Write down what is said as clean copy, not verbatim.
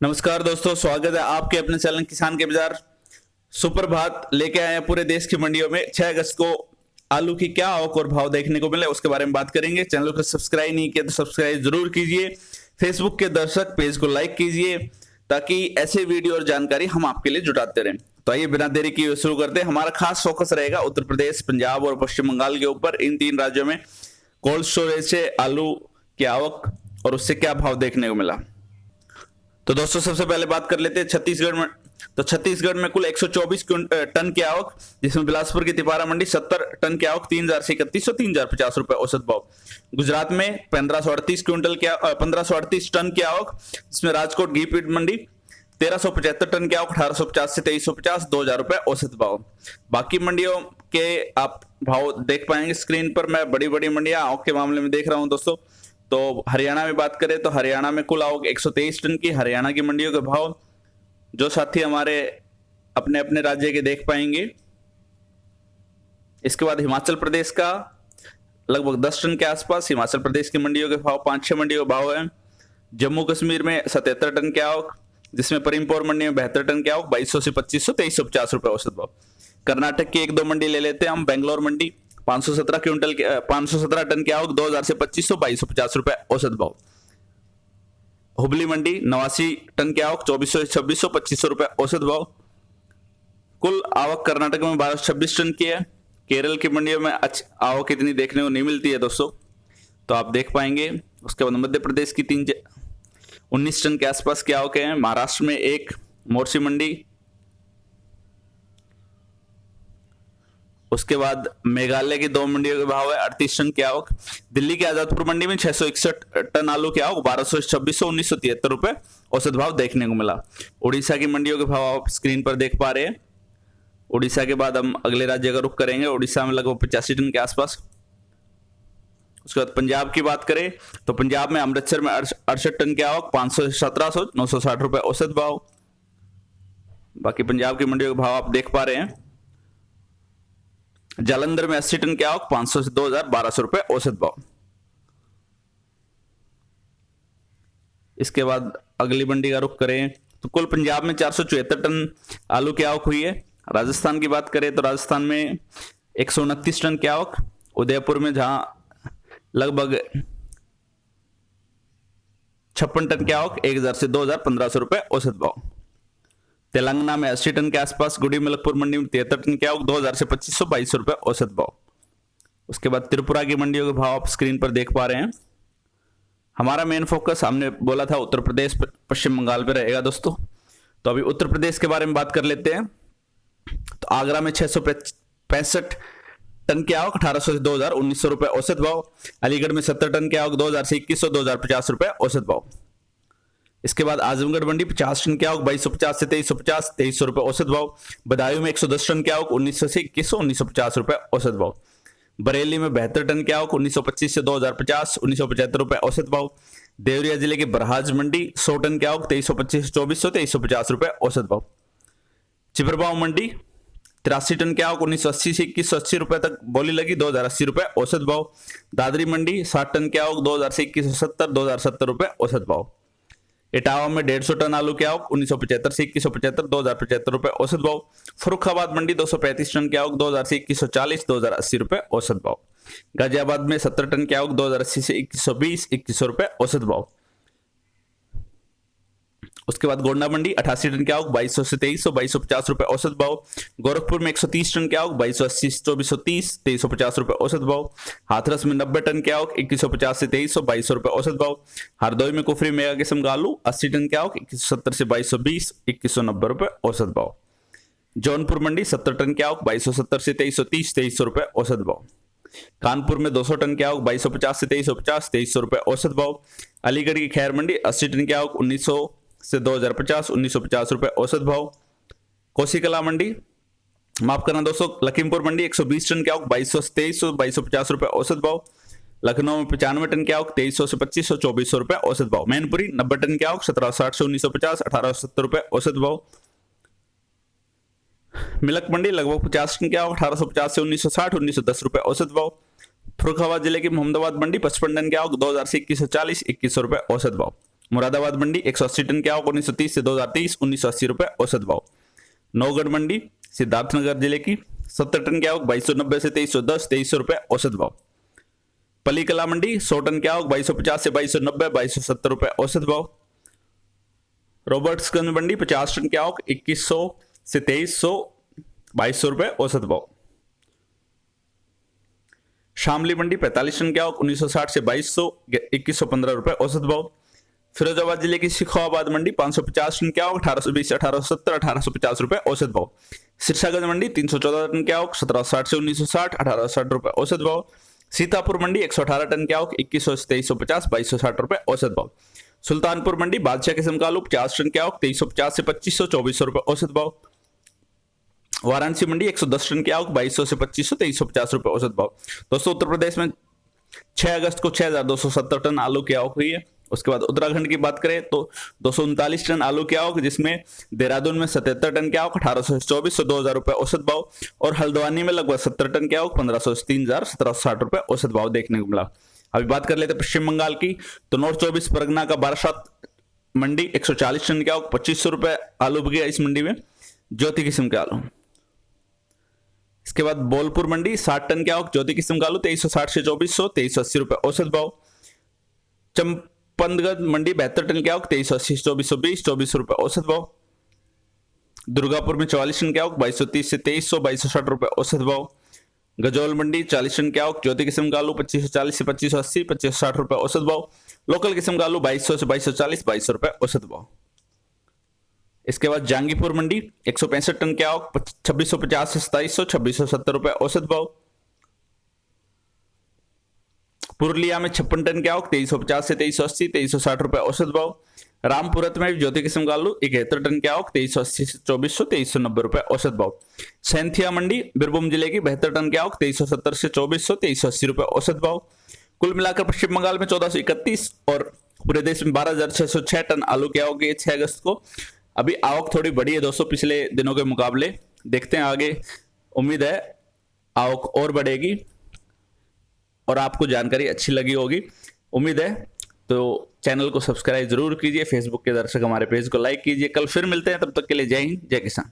नमस्कार दोस्तों, स्वागत है आपके अपने चैनल किसान के बाजार। सुप्रभात लेके आए हैं पूरे देश की मंडियों में 6 अगस्त को आलू की क्या आवक और भाव देखने को मिले उसके बारे में बात करेंगे। चैनल को सब्सक्राइब नहीं किया तो सब्सक्राइब जरूर कीजिए। फेसबुक के दर्शक पेज को लाइक कीजिए ताकि ऐसे वीडियो और जानकारी हम आपके लिए जुटाते रहें। तो आइए बिना देरी किए शुरू करते हैं। हमारा खास फोकस रहेगा उत्तर प्रदेश, पंजाब और पश्चिम बंगाल के ऊपर। इन 3 राज्यों में कोल्ड स्टोरेज से आलू की आवक और उससे क्या भाव देखने को मिला। तो दोस्तों सबसे पहले बात कर लेते हैं छत्तीसगढ़ में। तो छत्तीसगढ़ में कुल 124 टन की आवक, जिसमें बिलासपुर की तिपारा मंडी 70 टन की आवक 3000 से 3100 3050 रुपए औसत भाव। गुजरात में 1538 टन की आवक, जिसमें राजकोट घी पीठ मंडी 1375 टन की आवक 1850 से 2350 2000 रुपए औसत भाव। बाकी मंडियों के आप भाव देख पाएंगे स्क्रीन पर। मैं बड़ी बड़ी मंडियां आवक के मामले में देख रहा हूं दोस्तों। तो हरियाणा में बात करें तो हरियाणा में कुल आवक 123 टन की। हरियाणा की मंडियों के भाव जो साथी हमारे अपने अपने राज्य के देख पाएंगे। इसके बाद हिमाचल प्रदेश का लगभग 10 टन के आसपास। हिमाचल प्रदेश की मंडियों के भाव 5-6 मंडियों के भाव है। जम्मू कश्मीर में 77 टन की आवक, जिसमें परिमपुर मंडी में 72 टन की आवक 2200 से 2500 2350 रुपए औसत भाव। कर्नाटक की 1-2 मंडी ले लेते हैं हम। बेंगलोर मंडी 517 टन की आवक 2000 से 2500 2250 रुपए औसत भाव। हुबली मंडी 89 टन की आवक 2400 से 2600 2500 रुपए औसत भाव। कुल आवक कर्नाटक में 1226 टन की है। केरल की मंडियों में आवक इतनी देखने को नहीं मिलती है दोस्तों, तो आप देख पाएंगे। उसके बाद मध्य प्रदेश की 19 टन के आसपास की आवक है। महाराष्ट्र में एक मोर्शी मंडी, उसके बाद मेघालय की 2 मंडियों के भाव है 38 टन की आवक। दिल्ली की आजादपुर मंडी में 661 टन आलू की आवक 1200 से 2600 1973 रुपए औसत भाव देखने को मिला। उड़ीसा की मंडियों के भाव आप स्क्रीन पर देख पा रहे हैं। उड़ीसा के बाद हम अगले राज्य का रुख करेंगे। उड़ीसा में लगभग 85 टन के आसपास। उसके बाद पंजाब की बात करें तो पंजाब में अमृतसर में 68 टन की आवक 500 से 1700 960 रुपए औसत भाव। बाकी पंजाब की मंडियों के भाव आप देख पा रहे हैं। जालंधर में 80 टन की आवक 500 से 2000 1200 रुपए औसत भाव। इसके बाद अगली मंडी का रुख करें तो कुल पंजाब में 474 टन आलू की आवक हुई है। राजस्थान की बात करें तो राजस्थान में 129 टन की आवक। उदयपुर में जहां लगभग 56 टन की आवक 1000 से 2000 1500 रुपए औसत भाव। तेलंगाना में 80 टन के आसपास। गुड़ी मलकपुर मंडी में 73 टन की आवक 2000 से 2500 2200 रुपए औसत भाव। उसके बाद त्रिपुरा की मंडियों के भाव आप स्क्रीन पर देख पा रहे हैं। हमारा मेन फोकस हमने बोला था उत्तर प्रदेश पश्चिम बंगाल पे रहेगा दोस्तों। तो अभी उत्तर प्रदेश के बारे में बात कर लेते हैं। तो आगरा में 665 टन की आवक 1800 से 2000 1900 रुपए औसत भाव। अलीगढ़ में 70 टन की आवक 2000 से 2100 2050 रुपए औसत भाव। इसके बाद आजमगढ़ मंडी 50 टन की आवक 2250 से 2350 2300 रुपए औसत भाव। बदायूं में 110 टन की आवक 1900 से 2100 1950 रुपए औसत भाव। बरेली में 72 टन की आवक 1925 से 2050 1975 रुपए औसत भाव। देवरिया जिले के बरहाज मंडी 100 टन की आवक 2325 से 2400 2350 रुपए औसत भाव। चिपरगांव मंडी 83 टन की आवक 1980 से 2180 रुपए तक बोली लगी 2080 रुपए औसत भाव। दादरी मंडी 60 टन की आवक 2000 से 2170 2070 रुपए औसत भाव। इटावा में 150 टन आलू की आवक 1975 से 2175 2075 रुपए औसत भाव। फरुखाबाद मंडी 235 टन की आवक 2000 से 2140 2080 रुपए औसत भाव। गाजियाबाद में 70 टन की आवक 2080 से 2120 2100 रुपए औसत भाव। उसके बाद गोंडा मंडी 88 टन की आवक 2200 से 2300 2250 रुपए औसत भाव। गोरखपुर में 130 टन की आवक 2280 से 2430 2350 रुपए औसत भाव। हाथरस में 90 टन की आवक 2150 से 2300 2200 रुपए औसत भाव। हरदोई में कुफरी मेगा किस्म का आलू 80 टन की आवक 2170 से 2220 2190 रुपए औसत भाव। जौनपुर मंडी 70 टन की आवक 2270 से 2330 2300 रुपए औसत भाव। कानपुर में 200 टन की आवक 2250 से 2350 2300 रुपए औसत भाव। अलीगढ़ की खैर मंडी 80 टन की आवक 1900 से 2050 1950 रुपए औसत भाव। कोसीकला मंडी माफ करना दोस्तों, लखीमपुर मंडी 120 टन की आवक 2200 से 2300 2250 रुपए औसत भाव। लखनऊ में 95 टन की आवक 2300 से 2500 2400 रुपए औसत भाव। मैनपुरी 90 टन की आवक 1760 से 1950 1870 रुपए औसत भाव। मिलक मंडी लगभग 50 टन की आवक 1850 से 1960 1910 रुपए औसत भाव। फरुखाबाद जिले की मोहम्मदाबाद मंडी 55 टन की आवक 2000 से 2140 2100 रुपए औसत भाव। मुरादाबाद मंडी 180 टन की आवक 1930 से 2023 1980 रुपए औसत भाव। नौगढ़ मंडी सिद्धार्थनगर जिले की 70 टन की आवक 2290 से 2310 2300 रुपए औसत भाव। पलीकला मंडी 100 टन की आवक 2250 से 2290 2270 रुपए औसत भाव। रॉबर्ट्सगंज मंडी 50 टन की आवक 2100 से 2300 2200 रुपए औसत भाव। शामली मंडी 45 टन की आवक 1960 से 2200 2115 रुपए औसत भाव। फिरोजाबाद जिले की सिखोआबाद मंडी 550 टन की आवक 1820 1870 1850 रुपए औसत भाव। सिरसागंज मंडी 314 टन की आवक 1760 से 1960 1860 रुपए औसत भाव। सीतापुर मंडी 118 टन की आवक 2100 से 2350 2260 रुपए औसत भाव। सुल्तानपुर मंडी बादशाह किस्म का आलू 50 टन की आवक 2350 से 2500 2400 रुपए औसत भाव। वाराणसी मंडी 110 टन की आवक 2200 से 2500 2350 रुपए औसत भाव। दोस्तों उत्तर प्रदेश में 6 अगस्त को 6270 टन आलू की आवक हुई है। उसके बाद उत्तराखंड की बात करें तो 239 टन आलू की आवक, जिसमें देहरादून में 77 टन की आवक 1800 से 2400 2000 रुपए औसत भाव, और हल्द्वानी में लगभग 70 टन की आवक 1500 से 3000 1760 रुपए औसत भाव देखने को मिला। अभी बात कर लेते पश्चिम बंगाल की, तो नॉर्थ 24 परगना का बारासात मंडी 140 टन की आवक 2500 रुपए आलू बिका इस मंडी में, ज्योति किस्म के आलू। इसके बाद बोलपुर मंडी 60 टन की आवक ज्योति किस्म का आलू 2360 से 2400 2380 रुपए औसत भाव। चंपतगढ़ मंडी 72 टन की आवक 2380 से 2420 2400 रुपए औसत भाव। दुर्गापुर में 44 टन की आवक 2230 से 2300 2260 रुपए औसत भाव। गजौल मंडी 40 टन की आवक ज्योति किस्म का आलू 2540 से 2580 2560 रुपए औसत भाव। लोकल किस्म का आलू 2200 से 2240 2200 रुपए औसत भाव। इसके बाद जहांगीरपुर मंडी 165 टन की आवक 2650 से 2700 2670 रुपए औसत भाव। पुरुलिया में 56 टन की आवक 2350 से 2380 2360 रुपए औसत भाव। रामपुरत में ज्योति किस्म का आलू 71 टन की आवक 2380 से 2400 2390 रुपए औसत भाव। सैंथिया मंडी बीरभूम जिले की 72 टन की आवक 2370 से 2400 2380 रुपए औसत भाव। कुल मिलाकर पश्चिम बंगाल में 1431 और पूरे देश में 12606 टन आलू की आवक है 6 अगस्त को। अभी आवक थोड़ी बढ़ी है दोस्तों पिछले दिनों के मुकाबले, देखते हैं आगे, उम्मीद है आवक और बढ़ेगी और आपको जानकारी अच्छी लगी होगी, उम्मीद है। तो चैनल को सब्सक्राइब जरूर कीजिए, फेसबुक के दर्शक हमारे पेज को लाइक कीजिए। कल फिर मिलते हैं, तब तक के लिए जय हिंद जय किसान।